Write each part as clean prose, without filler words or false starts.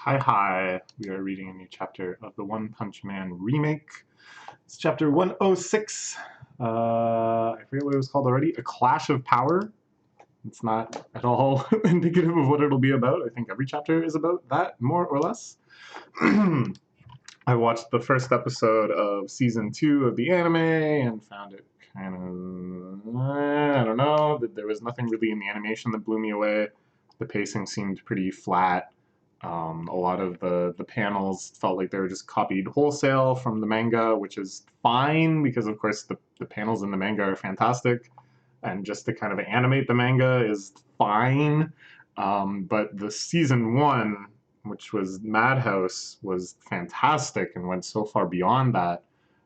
Hi. We are reading a new chapter of the One Punch Man remake. It's chapter 106. I forget what it was called already. A Clash of Power. It's not at all indicative of what it'll be about. I think every chapter is about that, more or less. I watched the first episode of season 2 of the anime and found it kind of, I don't know, that there was nothing really in the animation that blew me away. The pacing seemed pretty flat. A lot of the panels felt like they were just copied wholesale from the manga, which is fine because, of course, the panels in the manga are fantastic. And just to kind of animate the manga is fine. But the season 1, which was Madhouse, was fantastic and went so far beyond that.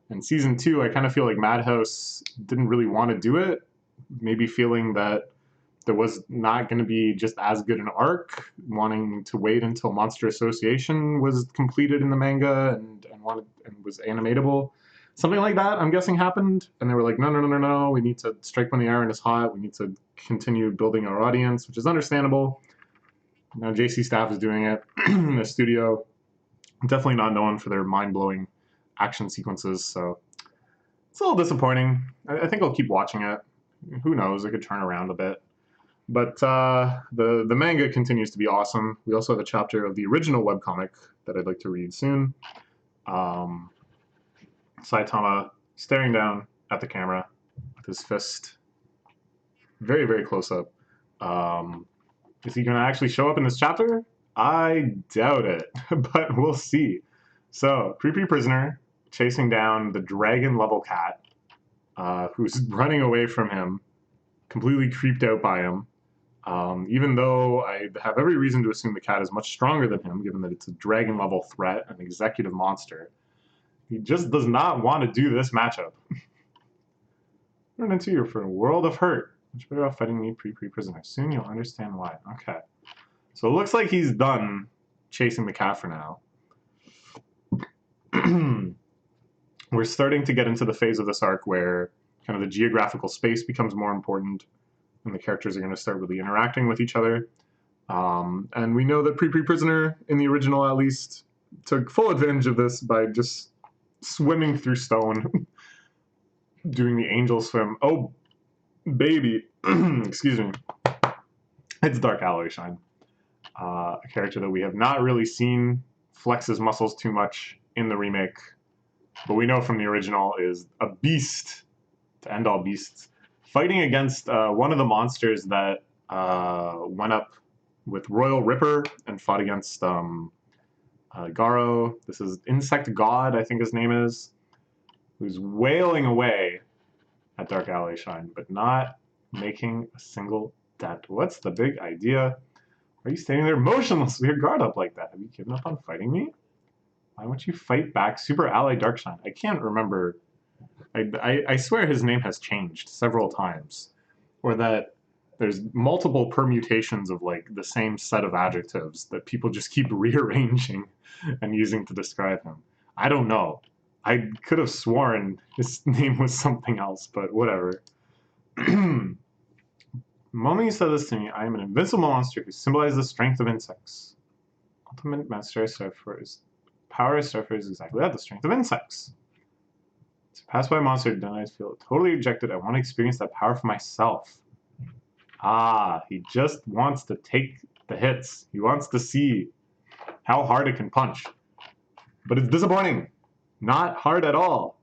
And season 2, I kind of feel like Madhouse didn't really want to do it, maybe feeling that there was not going to be just as good an arc, wanting to wait until Monster Association was completed in the manga and was animatable. Something like that, I'm guessing, happened. And they were like, no, we need to strike when the iron is hot. We need to continue building our audience, which is understandable. Now JC Staff is doing it in the studio. Definitely not known for their mind-blowing action sequences, so it's a little disappointing. I think I'll keep watching it. Who knows, it could turn around a bit. But the manga continues to be awesome. We also have a chapter of the original webcomic that I'd like to read soon. Saitama staring down at the camera with his fist very, very close up. Is he going to actually show up in this chapter? I doubt it, but we'll see. So, Creepy Prisoner chasing down the dragon-level cat, who's running away from him, completely creeped out by him. Even though I have every reason to assume the cat is much stronger than him, given that it's a dragon-level threat, an executive monster, he just does not want to do this matchup. Run into you for a world of hurt. Much better off fighting me pre-prisoner. Soon you'll understand why. Okay. So it looks like he's done chasing the cat for now. We're starting to get into the phase of this arc where kind of the geographical space becomes more important, and the characters are going to start really interacting with each other. And we know that Prisoner, in the original at least, took full advantage of this by just swimming through stone, doing the angel swim. Oh, baby. Excuse me. It's Dark Alloy Shine. A character that we have not really seen flex his muscles too much in the remake, but we know from the original is a beast to end all beasts, fighting against one of the monsters that went up with Royal Ripper and fought against Garo. This is Insect God, I think his name is, who's wailing away at Dark Alloy Shine, but not making a single dent. What's the big idea? Are you standing there motionless with your guard up like that? Have you given up on fighting me? Why won't you fight back, Super Ally Darkshine? I can't remember. I swear his name has changed several times. Or that there's multiple permutations of like the same set of adjectives that people just keep rearranging and using to describe him. I don't know. I could have sworn his name was something else, but whatever. The moment you said this to me, I am an invincible monster who symbolizes the strength of insects. Ultimate Master Surfer's power Surfer is exactly that, the strength of insects. To pass by a monster, then I feel totally rejected. I want to experience that power for myself. Ah, he just wants to take the hits. He wants to see how hard it can punch. But it's disappointing. Not hard at all.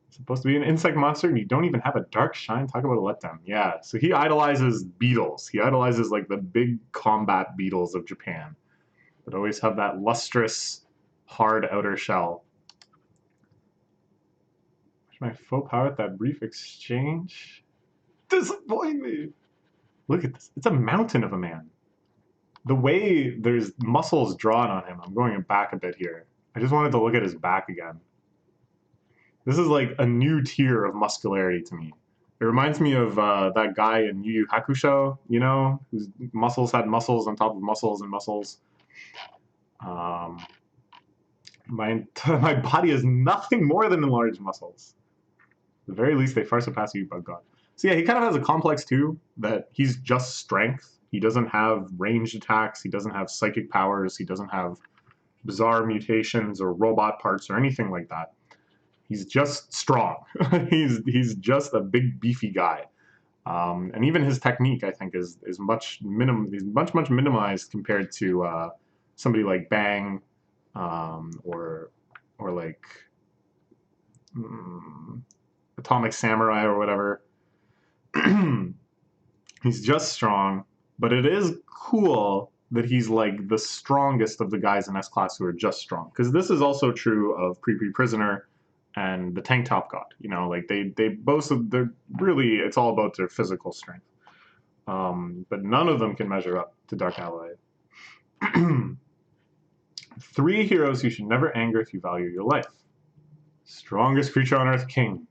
It's supposed to be an insect monster, and you don't even have a dark shine. Talk about a letdown. Yeah, so he idolizes beetles. He idolizes like the big combat beetles of Japan that always have that lustrous, hard outer shell. My faux power at that brief exchange? Disappoint me. Look at this. It's a mountain of a man. The way there's muscles drawn on him, I'm going back a bit here. I just wanted to look at his back again. This is like a new tier of muscularity to me. It reminds me of that guy in Yu Yu Hakusho, you know, whose muscles had muscles on top of muscles and muscles. My body is nothing more than enlarged muscles. At the very least, they far surpass you, but God. So yeah, he kind of has a complex too, that he's just strength. He doesn't have ranged attacks. He doesn't have psychic powers. He doesn't have bizarre mutations or robot parts or anything like that. He's just strong. he's just a big beefy guy. And even his technique, I think, is much minimized compared to somebody like Bang, or like Atomic Samurai or whatever. He's just strong, but it is cool that he's like the strongest of the guys in S class who are just strong. Because this is also true of Pre Prisoner and the Tank Top God. You know, like they both, they're really, it's all about their physical strength. But none of them can measure up to Dark Ally. 3 heroes you should never anger if you value your life. Strongest creature on earth, King.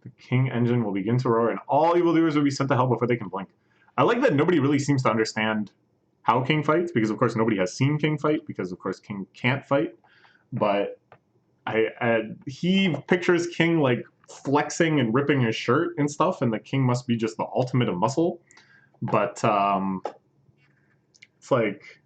The King engine will begin to roar, and all evildoers will be sent to hell before they can blink. I like that nobody really seems to understand how King fights, because of course nobody has seen King fight, because of course King can't fight. But he pictures King like flexing and ripping his shirt and stuff, and the King must be just the ultimate of muscle. But it's like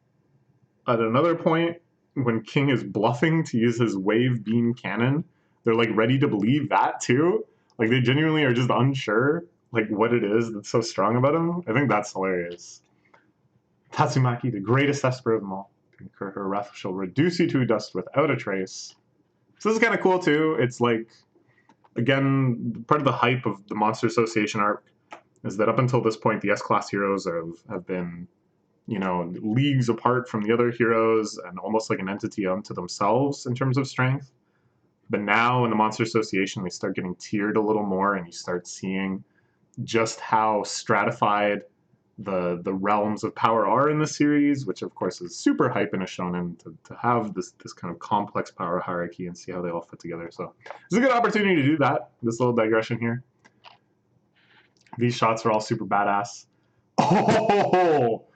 at another point when King is bluffing to use his wave beam cannon, they're like ready to believe that too. Like they genuinely are just unsure like what it is that's so strong about him. I think that's hilarious. Tatsumaki, the greatest esper of them all. Incur her wrath shall reduce you to dust without a trace. So this is kind of cool too. It's like, again, part of the hype of the Monster Association arc is that up until this point, the S-Class heroes have been, you know, leagues apart from the other heroes and almost like an entity unto themselves in terms of strength. But now in the Monster Association, they start getting tiered a little more, and you start seeing just how stratified the realms of power are in the series, which of course is super hype in a shonen to have this kind of complex power hierarchy and see how they all fit together. So it's a good opportunity to do that. This little digression here. These shots are all super badass. Oh,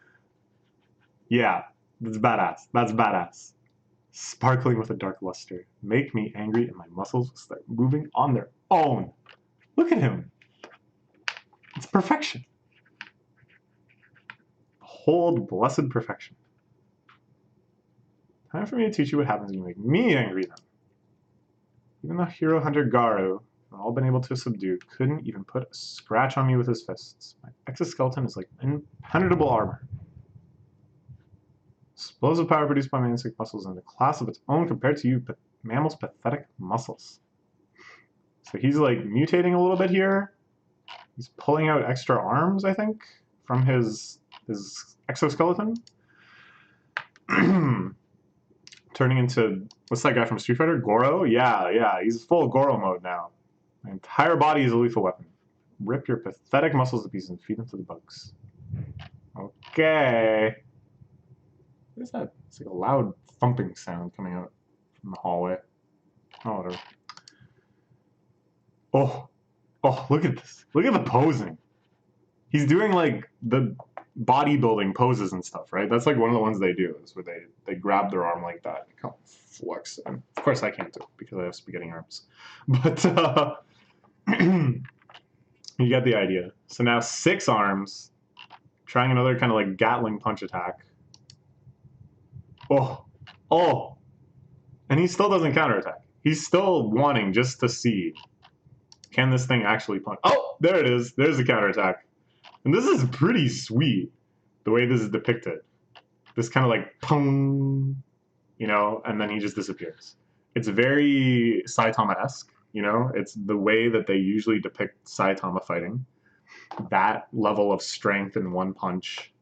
yeah, that's badass. That's badass. Sparkling with a dark luster, make me angry, and my muscles will start moving on their own. Look at him. It's perfection. Hold blessed perfection. Time for me to teach you what happens when you make me angry then. Even the hero hunter Garu, who I've all been able to subdue, couldn't even put a scratch on me with his fists. My exoskeleton is like impenetrable armor. Explosive power produced by my insect muscles in a class of its own compared to you mammal's pathetic muscles. So he's like mutating a little bit here. He's pulling out extra arms, I think, from his exoskeleton. Turning into, what's that guy from Street Fighter? Goro? Yeah, he's full Goro mode now. My entire body is a lethal weapon. Rip your pathetic muscles to pieces and feed them to the bugs. Okay. What is that? It's like a loud thumping sound coming out from the hallway. Oh, whatever. Oh, look at this. Look at the posing. He's doing like the bodybuilding poses and stuff, right? That's like one of the ones they do, is where they grab their arm like that and kind of flex. And of course I can't do it because I have spaghetti arms. But you get the idea. So now 6 arms, trying another kind of like Gatling punch attack. Oh, and he still doesn't counterattack. He's still wanting just to see, can this thing actually punch? Oh, there it is. There's the counterattack. And this is pretty sweet, the way this is depicted. This kind of like, pong, you know, and then he just disappears. It's very Saitama-esque, you know? It's the way that they usually depict Saitama fighting. That level of strength in one punch,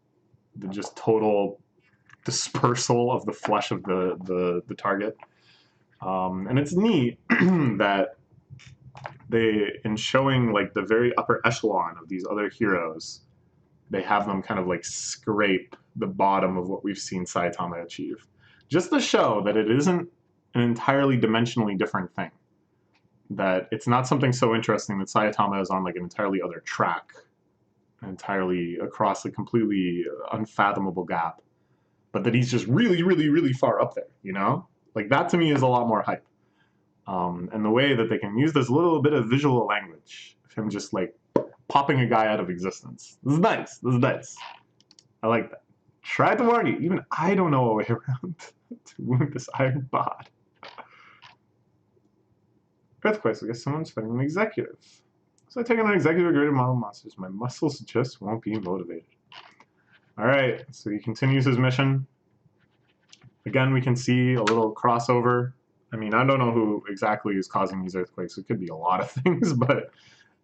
the just total dispersal of the flesh of the target. And it's neat that they, in showing like the very upper echelon of these other heroes, they have them kind of like scrape the bottom of what we've seen Saitama achieve. Just to show that it isn't an entirely dimensionally different thing. That it's not something so interesting that Saitama is on like an entirely other track, entirely across a completely unfathomable gap, but that he's just really, really, really far up there, you know? Like that to me is a lot more hype. And the way that they can use this little bit of visual language of him just like popping a guy out of existence. This is nice. I like that. Tried to warn you. Even I don't know a way around to wound this iron bod. Earthquakes. I guess someone's fighting an executive. So I take on an executive greater model monsters. My muscles just won't be motivated. Alright, so he continues his mission. Again, we can see a little crossover. I mean, I don't know who exactly is causing these earthquakes. It could be a lot of things, but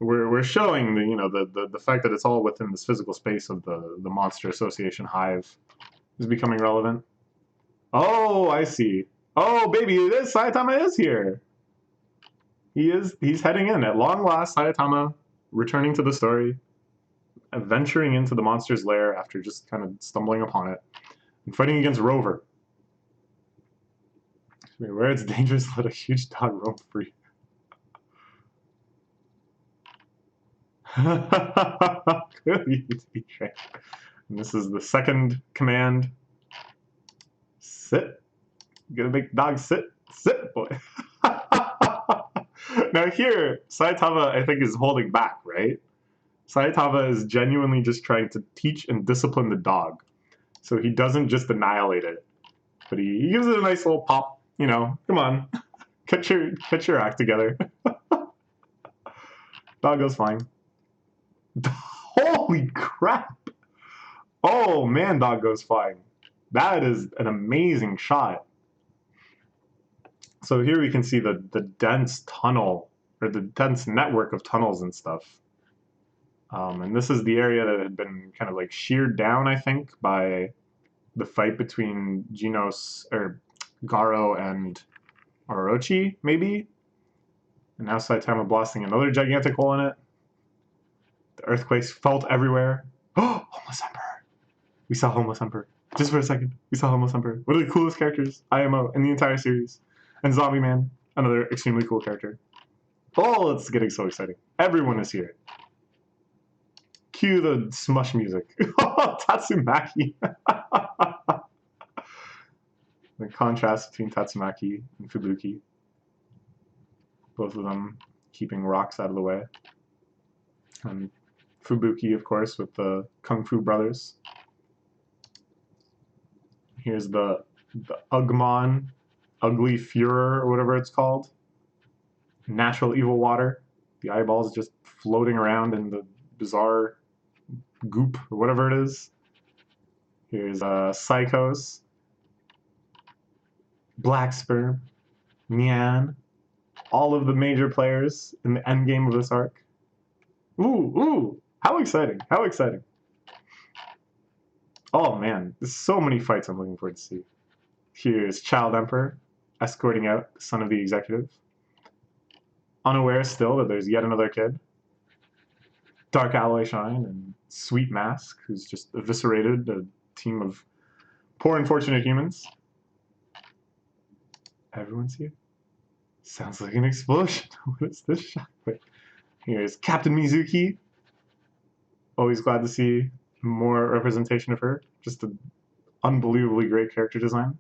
we're showing the fact that it's all within this physical space of the Monster Association hive is becoming relevant. Oh, I see. Oh, baby, it is Saitama is here. He's heading in. At long last, Saitama returning to the story, venturing into the monster's lair after just kind of stumbling upon it, and fighting against Rover. Where it's dangerous, let a huge dog roam free. Clearly you need to be trained. And this is the second command. Sit. You gotta make the dog sit. Sit, boy. Now here, Saitama, I think, is holding back, right? Saitama is genuinely just trying to teach and discipline the dog. So he doesn't just annihilate it. But he gives it a nice little pop. You know, come on. Get your act together. Dog goes flying. Holy crap! Oh man, dog goes flying. That is an amazing shot. So here we can see the dense tunnel, or the dense network of tunnels and stuff. And this is the area that had been kind of like sheared down, I think, by the fight between Garo and Orochi, maybe? And now Saitama blasting another gigantic hole in it. The earthquakes felt everywhere. Oh, Homeless Emperor. We saw Homeless Emperor. Just for a second, we saw Homeless Emperor. One of the coolest characters, IMO, in the entire series. And Zombie Man, another extremely cool character. Oh, it's getting so exciting. Everyone is here. Cue the smush music. Tatsumaki. The contrast between Tatsumaki and Fubuki. Both of them keeping rocks out of the way. And Fubuki, of course, with the Kung Fu brothers. Here's the Ugmon, Ugly Furor, or whatever it's called. Natural evil water. The eyeballs just floating around in the bizarre goop, or whatever it is. Here's Psychos, Black Sperm, Nyan, all of the major players in the endgame of this arc. Ooh, how exciting, how exciting. Oh man, there's so many fights I'm looking forward to see. Here's Child Emperor, escorting out the son of the executive. Unaware still that there's yet another kid. Dark Alloy Shine and Sweet Mask, who's just eviscerated a team of poor unfortunate humans. Everyone's here? Sounds like an explosion. What is this shot? Wait. Here's Captain Mizuki. Always glad to see more representation of her. Just an unbelievably great character design.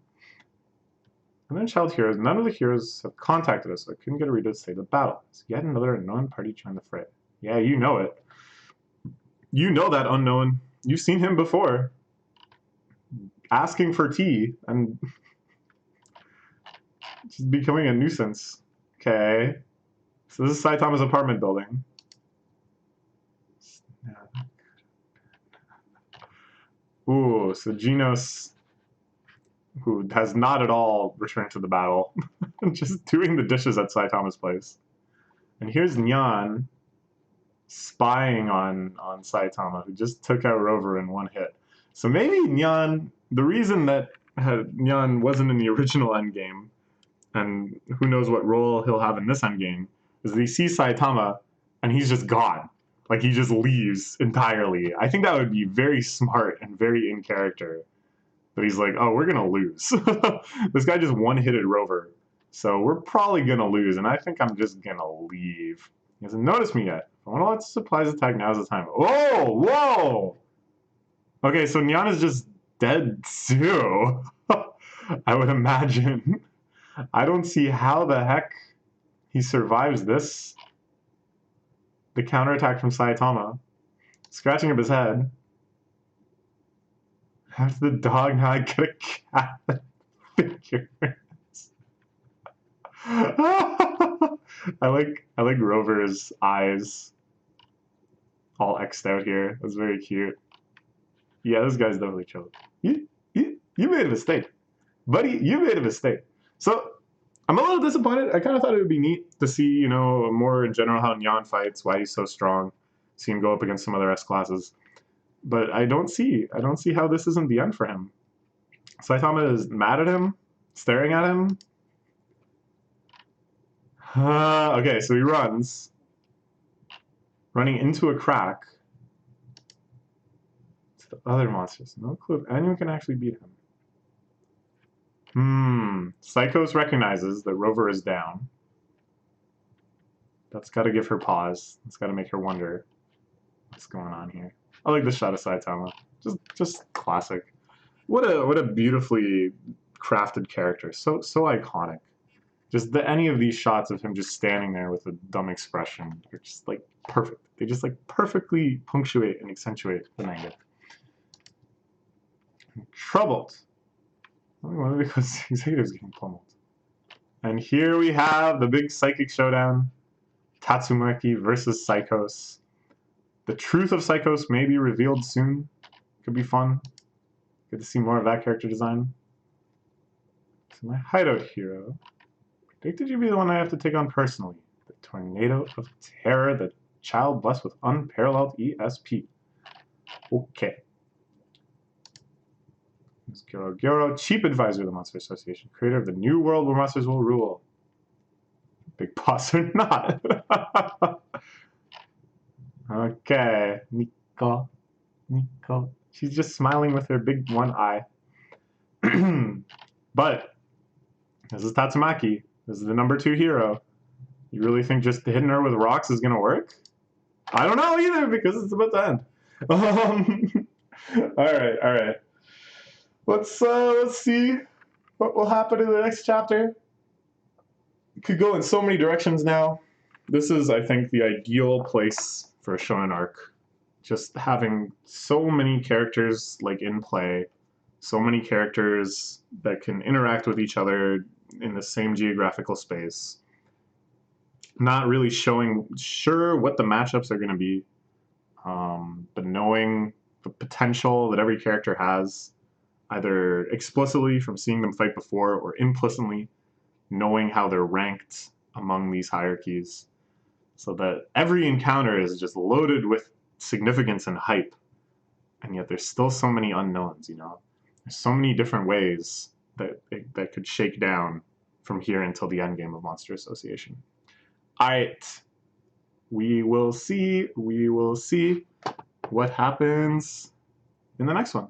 And then Child Heroes. None of the heroes have contacted us, so I couldn't get a read to save the battle. So yet another unknown party joined the fray. Yeah, you know it. You know that unknown. You've seen him before. Asking for tea and just becoming a nuisance. Okay. So this is Saitama's apartment building. Ooh, so Genos, who has not at all returned to the battle, just doing the dishes at Saitama's place. And here's Nyan spying on Saitama, who just took out Rover in one hit. So maybe Nyan, the reason that Nyan wasn't in the original endgame, and who knows what role he'll have in this endgame, is that he sees Saitama and he's just gone. Like, he just leaves entirely. I think that would be very smart and very in character. But he's like, oh, we're going to lose. This guy just one-hitted Rover. So we're probably going to lose, and I think I'm just going to leave. He hasn't noticed me yet. If I want to let supplies attack, now's the time. Oh, whoa! Okay, so Nyan is just dead too. I would imagine. I don't see how the heck he survives this. The counterattack from Saitama. Scratching up his head. After the dog, now I get a cat figure. I like Rover's eyes all X'd out here. That's very cute. Yeah, this guy's definitely chill. You made a mistake. Buddy, you made a mistake. So I'm a little disappointed. I kind of thought it would be neat to see, you know, more in general how Nyan fights, why he's so strong, see him go up against some other S classes. But I don't see how this isn't the end for him. Saitama is mad at him, staring at him. Okay, so he runs, running into a crack to the other monsters. No clue if anyone can actually beat him. Psychos recognizes that Rover is down. That's got to give her pause. That's got to make her wonder what's going on here. I like the shot of Saitama. Just classic. What a beautifully crafted character. So iconic. Just any of these shots of him just standing there with a dumb expression are just like perfect. They just like perfectly punctuate and accentuate the manga. Troubled. Only because executives getting pummeled. And here we have the big psychic showdown. Tatsumaki versus Psychos. The truth of Psychos may be revealed soon. Could be fun. Good to see more of that character design. So my hideout hero. Predicted you be the one I have to take on personally. The Tornado of Terror, the child blessed with unparalleled ESP. Okay. Gyoro Gyoro, chief advisor of the Monster Association, creator of the new world where monsters will rule. Big boss or not. Okay, Nico. She's just smiling with her big one eye. But this is Tatsumaki. This is the #2 hero. You really think just hitting her with rocks is gonna work? I don't know either because it's about to end. All right. Let's see what will happen in the next chapter. It could go in so many directions now. This is, I think, the ideal place for a shonen arc. Just having so many characters like in play, so many characters that can interact with each other in the same geographical space. Not really sure what the matchups are going to be, but knowing the potential that every character has, either explicitly from seeing them fight before or implicitly knowing how they're ranked among these hierarchies, so that every encounter is just loaded with significance and hype, and yet there's still so many unknowns, you know? There's so many different ways that could shake down from here until the end game of Monster Association. Alright, we will see what happens in the next one.